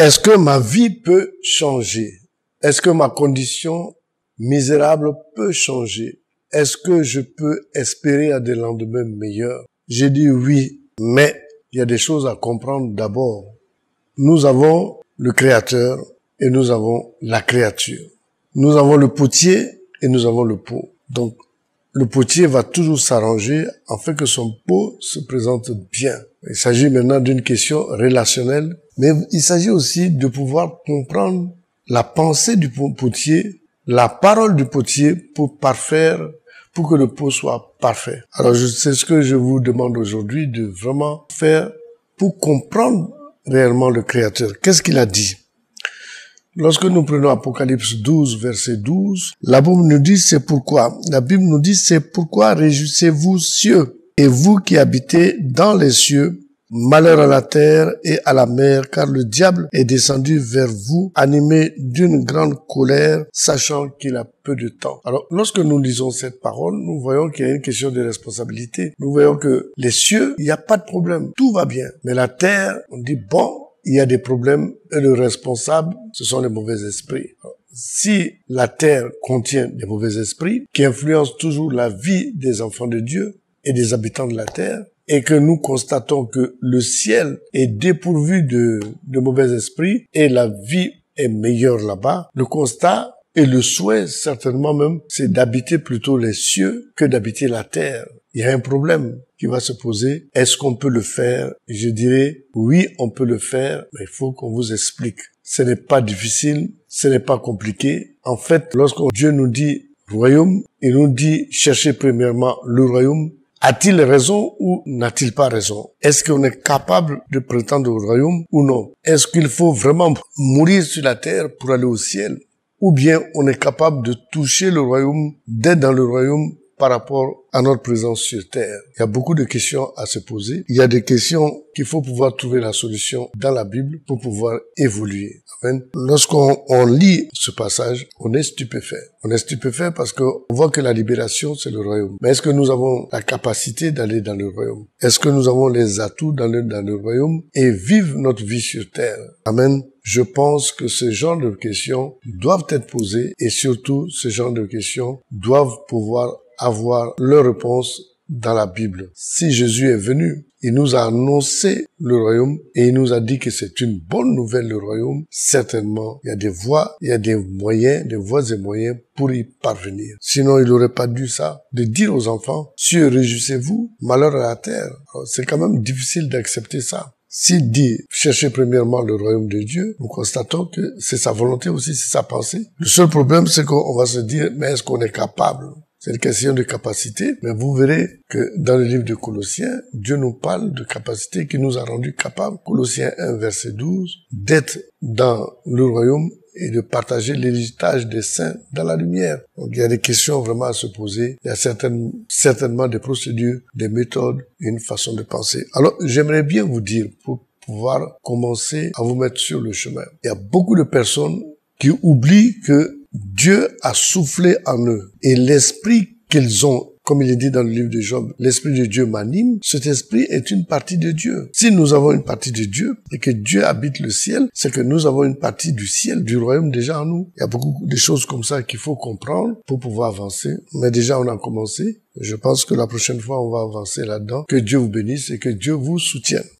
Est-ce que ma vie peut changer? Est-ce que ma condition misérable peut changer? Est-ce que je peux espérer à des lendemains meilleurs? J'ai dit oui, mais il y a des choses à comprendre d'abord. Nous avons le Créateur et nous avons la créature. Nous avons le potier et nous avons le pot. Donc, le potier va toujours s'arranger afin que son pot se présente bien. Il s'agit maintenant d'une question relationnelle, mais il s'agit aussi de pouvoir comprendre la pensée du potier, la parole du potier pour que le pot soit parfait. Alors, c'est ce que je vous demande aujourd'hui de vraiment faire pour comprendre réellement le Créateur. Qu'est-ce qu'il a dit? Lorsque nous prenons Apocalypse 12, verset 12, la Bible nous dit c'est pourquoi réjouissez-vous cieux, et vous qui habitez dans les cieux, malheur à la terre et à la mer, car le diable est descendu vers vous, animé d'une grande colère, sachant qu'il a peu de temps. Alors, lorsque nous lisons cette parole, nous voyons qu'il y a une question de responsabilité. Nous voyons que les cieux, il n'y a pas de problème, tout va bien. Mais la terre, on dit bon, il y a des problèmes et le responsable, ce sont les mauvais esprits. Si la terre contient des mauvais esprits qui influencent toujours la vie des enfants de Dieu et des habitants de la terre, et que nous constatons que le ciel est dépourvu de mauvais esprits et la vie est meilleure là-bas, le constat et le souhait certainement même, c'est d'habiter plutôt les cieux que d'habiter la terre. Il y a un problème qui va se poser. Est-ce qu'on peut le faire? Je dirais, oui, on peut le faire, mais il faut qu'on vous explique. Ce n'est pas difficile, ce n'est pas compliqué. En fait, lorsque Dieu nous dit royaume, il nous dit cherchez premièrement le royaume. A-t-il raison ou n'a-t-il pas raison? Est-ce qu'on est capable de prétendre au royaume ou non? Est-ce qu'il faut vraiment mourir sur la terre pour aller au ciel? Ou bien on est capable de toucher le royaume, d'être dans le royaume par rapport à notre présence sur terre? Il y a beaucoup de questions à se poser. Il y a des questions qu'il faut pouvoir trouver la solution dans la Bible pour pouvoir évoluer. Amen. Lorsqu'on lit ce passage, on est stupéfait. On est stupéfait parce qu'on voit que la libération, c'est le royaume. Mais est-ce que nous avons la capacité d'aller dans le royaume? Est-ce que nous avons les atouts d'aller dans le royaume et vivre notre vie sur terre? Amen. Je pense que ce genre de questions doivent être posées et surtout ce genre de questions doivent pouvoir avoir leur réponse dans la Bible. Si Jésus est venu, il nous a annoncé le royaume et il nous a dit que c'est une bonne nouvelle le royaume. Certainement, il y a des voies, il y a des moyens, des voies et moyens pour y parvenir. Sinon, il n'aurait pas dû ça, de dire aux enfants, cieux, réjouissez-vous, malheur à la terre. Alors, c'est quand même difficile d'accepter ça. S'il dit, cherchez premièrement le royaume de Dieu, nous constatons que c'est sa volonté aussi, c'est sa pensée. Le seul problème, c'est qu'on va se dire, mais est-ce qu'on est capable? C'est une question de capacité, mais vous verrez que dans le livre de Colossiens, Dieu nous parle de capacité qui nous a rendus capables, Colossiens 1, verset 12, d'être dans le royaume et de partager l'héritage des saints dans la lumière. Donc il y a des questions vraiment à se poser, il y a certainement des procédures, des méthodes, une façon de penser. Alors j'aimerais bien vous dire, pour pouvoir commencer à vous mettre sur le chemin, il y a beaucoup de personnes qui oublient que Dieu a soufflé en eux et l'esprit qu'ils ont, comme il est dit dans le livre de Job, l'esprit de Dieu m'anime, cet esprit est une partie de Dieu. Si nous avons une partie de Dieu et que Dieu habite le ciel, c'est que nous avons une partie du ciel, du royaume déjà en nous. Il y a beaucoup de choses comme ça qu'il faut comprendre pour pouvoir avancer. Mais déjà on a commencé. Je pense que la prochaine fois on va avancer là-dedans. Que Dieu vous bénisse et que Dieu vous soutienne.